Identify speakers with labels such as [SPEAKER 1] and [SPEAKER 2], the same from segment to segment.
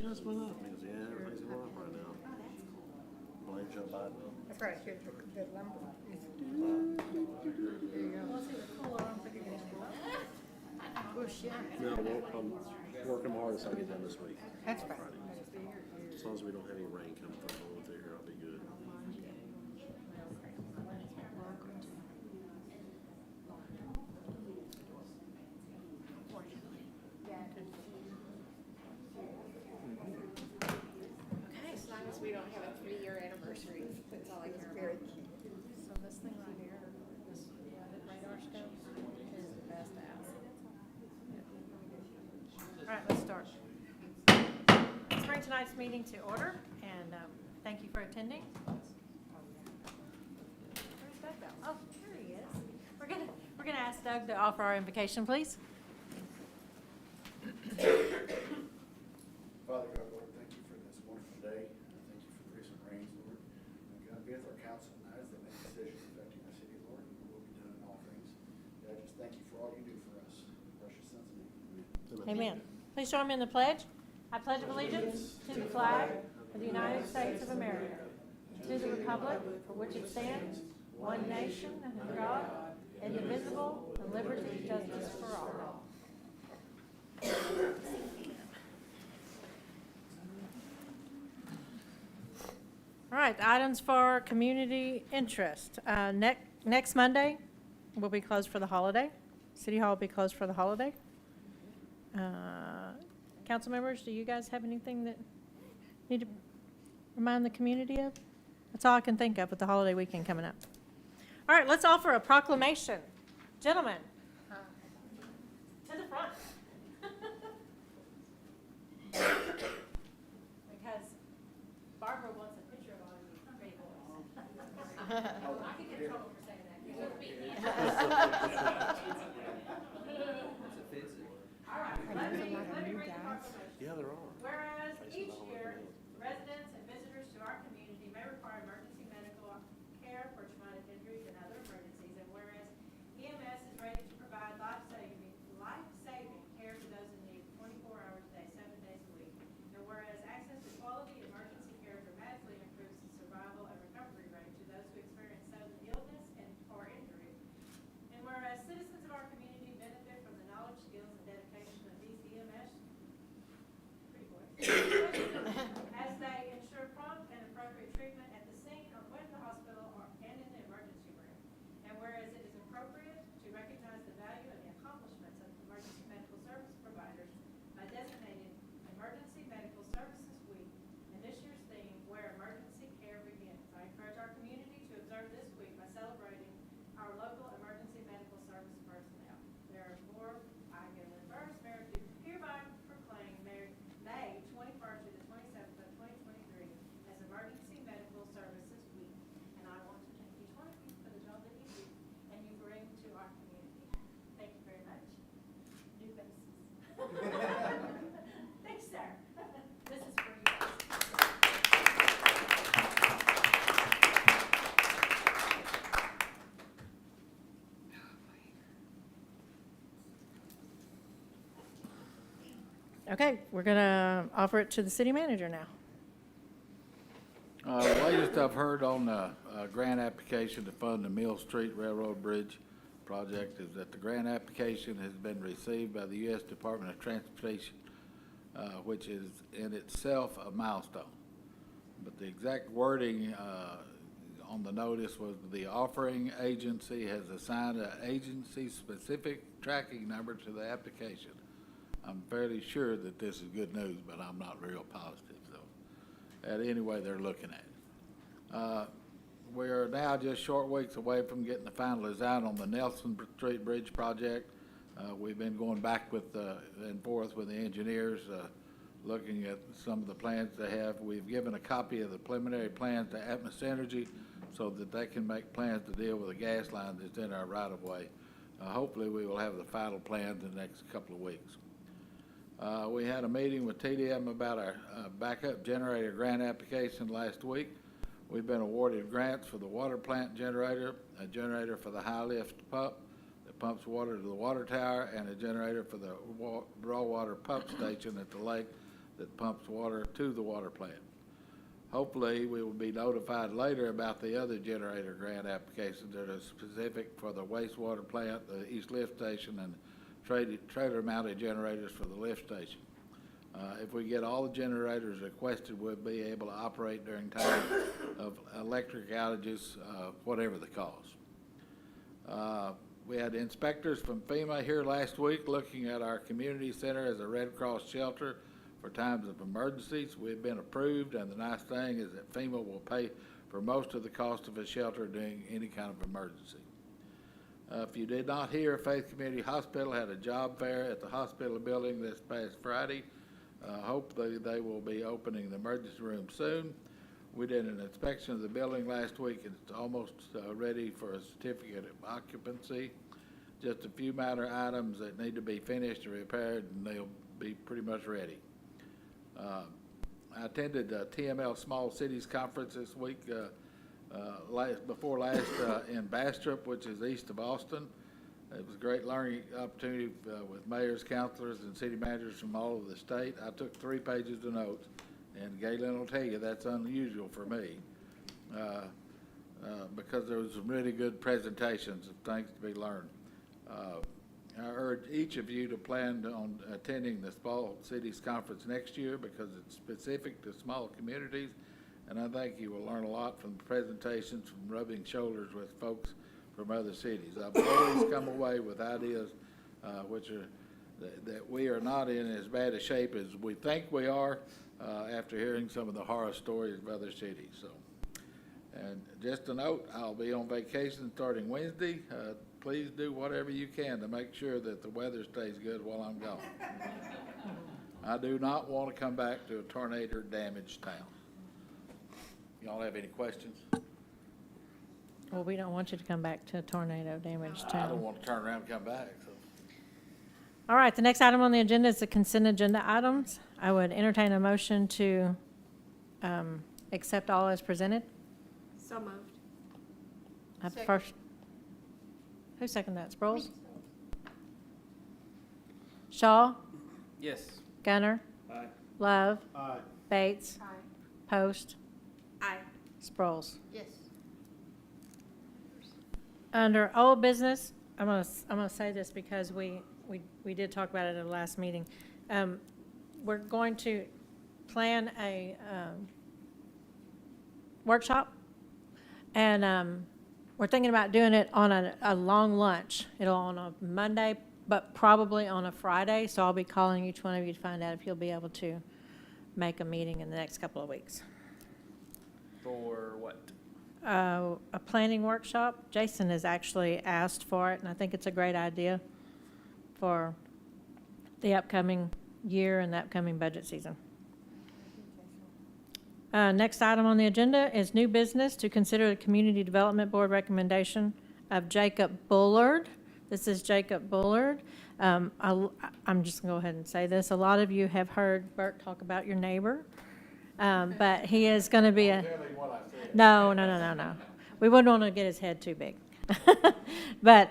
[SPEAKER 1] Just went up. Because, yeah, everything's going up right now. Blame Joe Biden.
[SPEAKER 2] That's right, here, the lumber is. There you go. Push, yeah.
[SPEAKER 1] No, I'm working hard as I get done this week.
[SPEAKER 2] That's right.
[SPEAKER 1] As long as we don't have any rain coming through here, I'll be good.
[SPEAKER 3] Okay, as long as we don't have a 3-year anniversary, that's all I care
[SPEAKER 2] Very
[SPEAKER 3] about.
[SPEAKER 2] key.
[SPEAKER 4] So this thing right here, this radar scope is the best ass. All right, let's start. Let's bring tonight's meeting to order, and thank you for attending. Where's Doug go? Oh, there he is. We're gonna ask Doug to offer our invocation, please.
[SPEAKER 5] Father God, Lord, thank you for this wonderful day. Thank you for the recent rains, Lord. And God, be with our council now as they make decisions affecting our city, Lord. Your will be done in all things. God, just thank you for all you do for us. In your precious son's name.
[SPEAKER 4] Amen. Please join me in the pledge. I pledge allegiance to the flag of the United States of America, to the republic for which it stands, one nation under God, indivisible, with liberty and justice for all. All right, items for community interest. Next Monday, we'll be closed for the holiday. City Hall will be closed for the holiday. Council members, do you guys have anything that need to remind the community of? That's all I can think of with the holiday weekend coming up. All right, let's offer a proclamation. Gentlemen, to the front. Because Barbara wants a picture of all you pretty boys. I could get in trouble for saying that. You wouldn't be. All right, let me read the proclamation.
[SPEAKER 1] Yeah, there are.
[SPEAKER 4] Whereas
[SPEAKER 1] Faces
[SPEAKER 4] each
[SPEAKER 1] all over
[SPEAKER 4] year,
[SPEAKER 1] the hill.
[SPEAKER 4] residents and visitors to our community may require emergency medical care for traumatic injuries and other emergencies, and whereas EMS is ready to provide life-saving care to those in need 24 hours a day, 7 days a week, and whereas access to quality emergency care dramatically improves the survival and recovery rate to those who experience sudden illness or injury, and whereas citizens of our community benefit from the knowledge, skills, and dedication of these EMS pretty boys, as they ensure prompt and appropriate treatment at the scene or when the hospital and in the emergency room. And whereas it is appropriate to recognize the value and the accomplishments of emergency medical service providers by designating Emergency Medical Services Week and this year's theme, Where Emergency Care Begins. I encourage our community to observe this week by celebrating our local emergency medical service personnel. Therefore, I give the first mayor to hereby proclaim May 21st to the 27th of 2023 as Emergency Medical Services Week. And I want to thank each one of you for the job that you do and you bring to our community. Thank you very much. New faces. Thanks, sir. This is for you guys. Okay, we're gonna offer it to the city manager now.
[SPEAKER 6] The latest I've heard on the grant application to fund the Mill Street Railroad Bridge project is that the grant application has been received by the U.S. Department of Transportation, which is in itself a milestone. But the exact wording on the notice was the offering agency has assigned an agency-specific tracking number to the application. I'm fairly sure that this is good news, but I'm not real positive, so anyway, they're looking at it. We are now just short weeks away from getting the final design on the Nelson Street Bridge project. We've been going back with and forth with the engineers, looking at some of the plans they have. We've given a copy of the preliminary plans to Atmos Energy so that they can make plans to deal with the gas line that's in our right-of-way. Hopefully, we will have the final plans in the next couple of weeks. We had a meeting with TDM about our backup generator grant application last week. We've been awarded grants for the water plant generator, a generator for the high lift pump that pumps water to the water tower, and a generator for the raw water pump station at the lake that pumps water to the water plant. Hopefully, we will be notified later about the other generator grant applications that are specific for the wastewater plant, the east lift station, and trailer-mounted generators for the lift station. If we get all the generators requested, we'll be able to operate during times of electric outages, whatever the cause. We had inspectors from FEMA here last week looking at our community center as a Red Cross shelter for times of emergencies. We've been approved, and the nice thing is that FEMA will pay for most of the cost of a shelter during any kind of emergency. If you did not hear, Faith Community Hospital had a job fair at the hospital building this past Friday. Hopefully they will be opening the emergency room soon. We did an inspection of the building last week, and it's almost ready for a certificate of occupancy. Just a few minor items that need to be finished and repaired, and they'll be pretty much ready. I attended the TML Small Cities Conference this week, before last in Bastrop, which is east of Austin. It was a great learning opportunity with mayors, councilors, and city managers from all over the state. I took 3 pages of notes, and Galen will tell you that's unusual for me because there was some really good presentations of things to be learned. I urge each of you to plan on attending the Small Cities Conference next year because it's specific to small communities, and I think you will learn a lot from the presentations, from rubbing shoulders with folks from other cities. I've always come away with ideas which are that we are not in as bad a shape as we think we are after hearing some of the horror stories of other cities. So, and just a note, I'll be on vacation starting Wednesday. Please do whatever you can to make sure that the weather stays good while I'm gone. I do not want to come back to a tornado-damaged town. Y'all have any questions?
[SPEAKER 7] Well, we don't want you to come back to a tornado-damaged
[SPEAKER 6] I don't
[SPEAKER 7] town.
[SPEAKER 6] want to turn around and come back. So.
[SPEAKER 7] All right, the next item on the agenda is the consent agenda items. I would entertain a motion to accept all as presented.
[SPEAKER 3] So moved.
[SPEAKER 7] Second. First. Who seconded that? Sproles? Shaw?
[SPEAKER 8] Yes.
[SPEAKER 7] Gunner?
[SPEAKER 8] Aye.
[SPEAKER 7] Love?
[SPEAKER 1] Aye.
[SPEAKER 7] Bates?
[SPEAKER 3] Aye.
[SPEAKER 7] Post?
[SPEAKER 3] Aye.
[SPEAKER 7] Sproles?
[SPEAKER 3] Yes.
[SPEAKER 7] Under old business, I'm gonna say this because we did talk about it at the last meeting. We're going to plan a workshop, and we're thinking about doing it on a long lunch. It'll on a Monday, but probably on a Friday. So I'll be calling each one of you to find out if you'll be able to make a meeting in the next couple of weeks.
[SPEAKER 8] For what?
[SPEAKER 7] A planning workshop. Jason has actually asked for it, and I think it's a great idea for the upcoming year and the upcoming budget season. Next item on the agenda is new business to consider the Community Development Board recommendation of Jakob Bullard. This is Jakob Bullard. I'm just going to go ahead and say this. A lot of you have heard Bert talk about your neighbor, but he is going to be a... No. We wouldn't want to get his head too big. But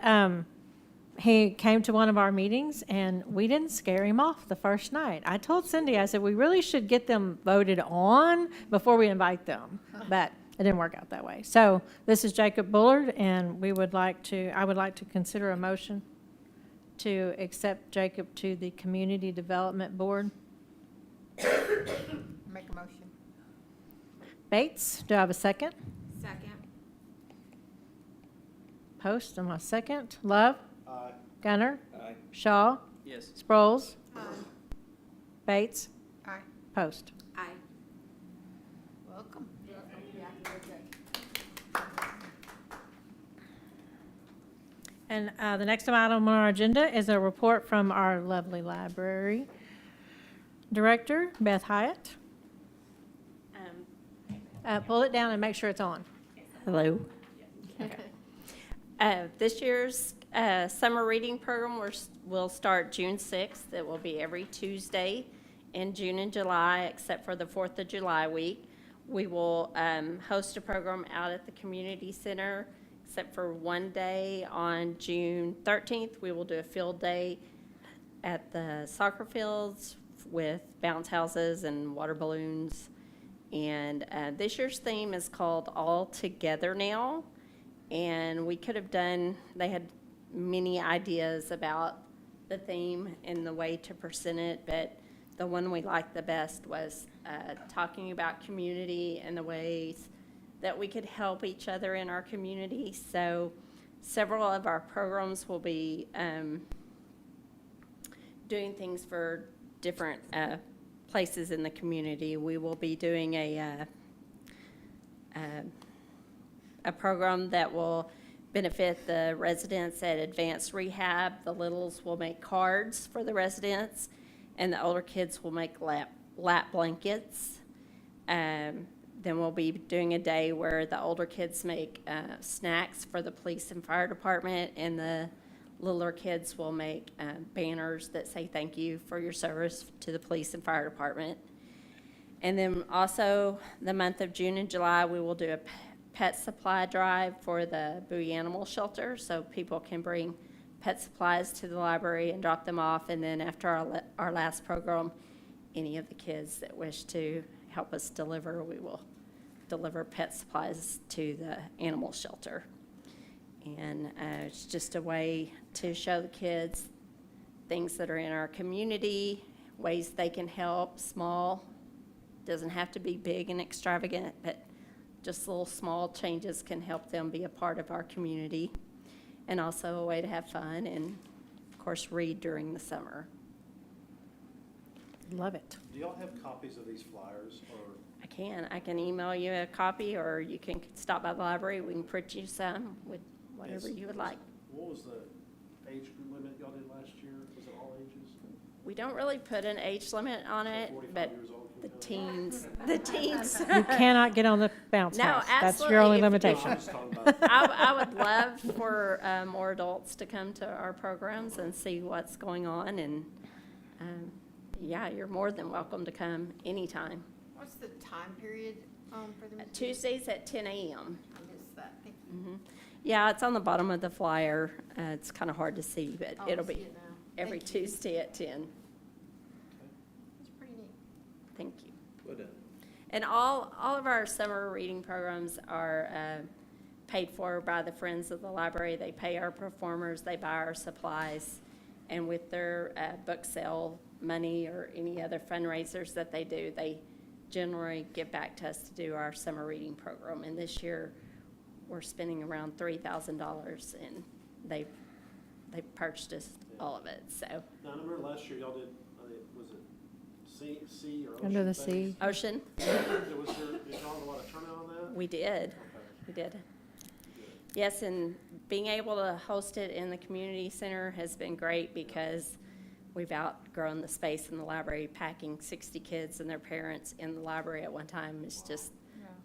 [SPEAKER 7] he came to one of our meetings, and we didn't scare him off the first night. I told Cindy, I said, we really should get them voted on before we invite them. But it didn't work out that way. So this is Jakob Bullard, and I would like to consider a motion to accept Jacob to the Community Development Board.
[SPEAKER 2] Make a motion.
[SPEAKER 7] Bates, do I have a second?
[SPEAKER 3] Second.
[SPEAKER 7] Post, I'm a second. Love?
[SPEAKER 1] Aye.
[SPEAKER 7] Gunner?
[SPEAKER 8] Aye.
[SPEAKER 7] Shaw?
[SPEAKER 8] Yes.
[SPEAKER 7] Sproles?
[SPEAKER 3] Aye.
[SPEAKER 7] Bates?
[SPEAKER 2] Aye.
[SPEAKER 7] Post.
[SPEAKER 3] Aye.
[SPEAKER 2] Welcome.
[SPEAKER 7] And the next item on our agenda is a report from our lovely library director, Beth Hyatt. Pull it down and make sure it's on.
[SPEAKER 9] Hello. This year's summer reading program will start June 6th. It will be every Tuesday in June and July, except for the 4th of July week. We will host a program out at the community center, except for one day on June 13th. We will do a field day at the soccer fields with bounce houses and water balloons. And this year's theme is called All Together Now. And we could have done, they had many ideas about the theme and the way to present it, but the one we liked the best was talking about community and the ways that we could help each other in our community. So several of our programs will be doing things for different places in the community. We will be doing a program that will benefit the residents at Advanced Rehab. The littles will make cards for the residents, and the older kids will make lap blankets. Then we'll be doing a day where the older kids make snacks for the police and fire department, and the littler kids will make banners that say thank you for your service to the police and fire department. And then also the month of June and July, we will do a pet supply drive for the Bowie Animal Shelter, so people can bring pet supplies to the library and drop them off. And then after our last program, any of the kids that wish to help us deliver, we will deliver pet supplies to the animal shelter. And it's just a way to show the kids things that are in our community, ways they can help, small. Doesn't have to be big and extravagant, but just little small changes can help them be a part of our community. And also a way to have fun and, of course, read during the summer.
[SPEAKER 7] Love it.
[SPEAKER 1] Do y'all have copies of these flyers, or?
[SPEAKER 9] I can email you a copy, or you can stop by the library. We can print you some with whatever you would like.
[SPEAKER 1] What was the age limit y'all did last year? Was it all ages?
[SPEAKER 9] We don't really put an age limit on
[SPEAKER 1] So
[SPEAKER 9] it,
[SPEAKER 1] 45
[SPEAKER 9] but
[SPEAKER 1] years old
[SPEAKER 9] the
[SPEAKER 1] can come?
[SPEAKER 9] teens.
[SPEAKER 7] You cannot get on the bounce
[SPEAKER 9] No,
[SPEAKER 7] house. That's
[SPEAKER 9] absolutely.
[SPEAKER 7] your only
[SPEAKER 9] If-
[SPEAKER 1] No,
[SPEAKER 7] limitation.
[SPEAKER 1] I'm just talking about.
[SPEAKER 9] I would love for more adults to come to our programs and see what's going on. And, yeah, you're more than welcome to come anytime.
[SPEAKER 3] What's the time period for the meeting?
[SPEAKER 9] Tuesdays at 10 a.m.
[SPEAKER 3] I missed that, thank you.
[SPEAKER 9] Yeah, it's on the bottom of the flyer. It's kind of hard to see, but
[SPEAKER 3] Oh,
[SPEAKER 9] it'll
[SPEAKER 3] I see
[SPEAKER 9] be
[SPEAKER 3] it now.
[SPEAKER 9] every
[SPEAKER 3] Thank you.
[SPEAKER 9] Tuesday at 10.
[SPEAKER 3] That's pretty neat.
[SPEAKER 9] Thank you.
[SPEAKER 1] Well done.
[SPEAKER 9] And all of our summer reading programs are paid for by the Friends of the Library. They pay our performers, they buy our supplies, and with their book sale money or any other fundraisers that they do, they generally give back to us to do our summer reading program. And this year, we're spending around $3,000, and they purchased all of it, so.
[SPEAKER 1] Now, I remember last year y'all did, was it sea or ocean?
[SPEAKER 7] Under the
[SPEAKER 1] things?
[SPEAKER 7] sea.
[SPEAKER 9] Ocean,
[SPEAKER 1] Did y'all have a lot of turnout on that?
[SPEAKER 9] we did.
[SPEAKER 1] Okay.
[SPEAKER 9] We did. Yes, and being able to host it in the community center has been great because we've outgrown the space in the library. Packing 60 kids and their parents in the library at one time is just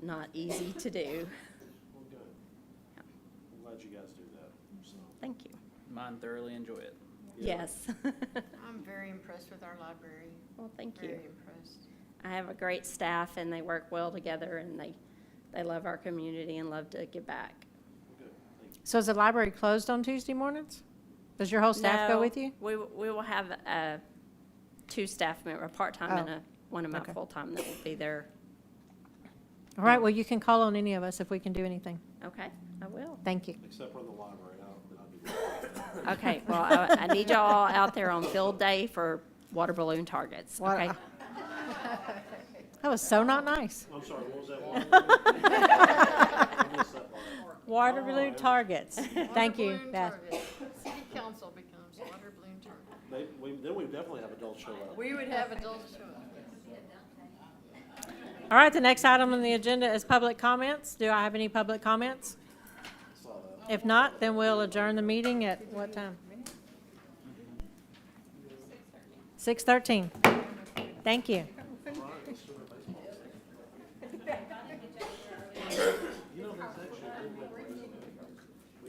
[SPEAKER 9] not easy to do.
[SPEAKER 1] Well, good. I'm glad you guys do that, so.
[SPEAKER 9] Thank you.
[SPEAKER 8] Mine thoroughly enjoy it.
[SPEAKER 1] Yeah.
[SPEAKER 9] Yes.
[SPEAKER 3] I'm very impressed with our library.
[SPEAKER 9] Well, thank you.
[SPEAKER 3] Very impressed.
[SPEAKER 9] I have a great staff, and they work well together, and they love our community and love to give back.
[SPEAKER 1] Good, thank you.
[SPEAKER 7] So is the library closed on Tuesday mornings? Does your whole staff go
[SPEAKER 9] No,
[SPEAKER 7] with you?
[SPEAKER 9] We will have two staff members, a part-time and
[SPEAKER 7] Oh,
[SPEAKER 9] one of my
[SPEAKER 7] okay.
[SPEAKER 9] full-time that will be there.
[SPEAKER 7] All right, well, you can call on any of us if we can do anything.
[SPEAKER 9] Okay, I will.
[SPEAKER 7] Thank you.
[SPEAKER 1] Except for in the library, I'll be.
[SPEAKER 9] Okay, well, I need y'all out there on field day for water balloon targets,
[SPEAKER 7] What-
[SPEAKER 9] okay?
[SPEAKER 7] That was so not nice.
[SPEAKER 1] I'm sorry, what was that one? I missed that part.
[SPEAKER 7] Water balloon targets. Thank you,
[SPEAKER 3] Water balloon
[SPEAKER 7] Beth.
[SPEAKER 3] target. City council becomes water balloon target.
[SPEAKER 1] Then we definitely have adults show up.
[SPEAKER 3] We would have adults show up.
[SPEAKER 7] All right, the next item on the agenda is public comments. Do I have any public comments?
[SPEAKER 1] Saw that.
[SPEAKER 7] If not, then we'll adjourn the meeting at what time? 6:13. Thank you.